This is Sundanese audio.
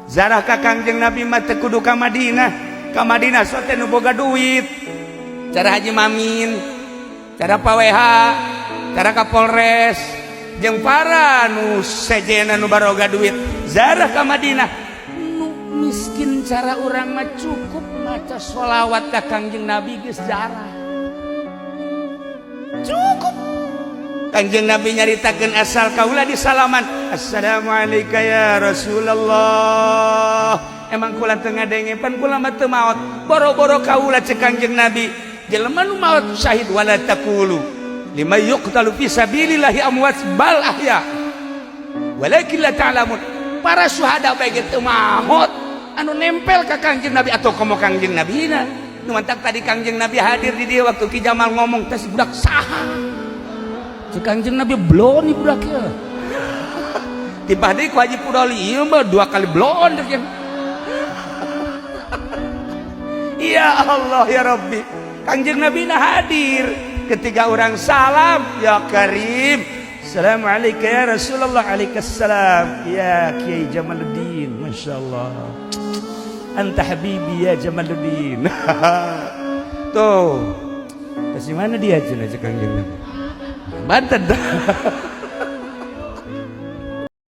Zarah ka Kangjeng Nabi mah teu kudu ka Madinah. Ka Madinah sote nu boga duit. Cara Haji Mamin, cara PWH, cara Kapolres, jeung para nu sejena nu baroga duit. Zarah ka Madinah. Nu miskin cara urang mah cukup maca sholawat ka Kangjeng Nabi geus zarah. Cukup. Kangjeng Nabi nyaritakeun asal kaula di salaman, assalamualaikum ya Rasulullah. Emang kula teu ngadengepan, kula mah teu maot. Boro-boro kaula cek Kangjeng Nabi, jelema nu maot syahid wala taqulu liman yuqtalu fi sabilillahi amwat bal ahya walakin la ta'lamun. Para syuhada bae ge teu maot anu nempel ka Kangjeng Nabi atau komo Kangjeng Nabina. Nu mantak tadi Kangjeng Nabi hadir di dieu waktu Ki Jamal ngomong teh si budak saha. Cek Kangjeng Nabi blon ieu budak ya. Tiba deui ku Haji Pudoli ieu mah 2 kali blon deh. Ya Allah ya Rabbi. Kangjeng Nabi hadir ketika orang salam, ya Karim, assalamualaikum ya Rasulullah, alaikassalam ya Kiai Jamaluddin, Masya Allah, anta habibi ya Jamaluddin. Tuh, kasih mana dia aja Kangjeng Nabi. Banten dah.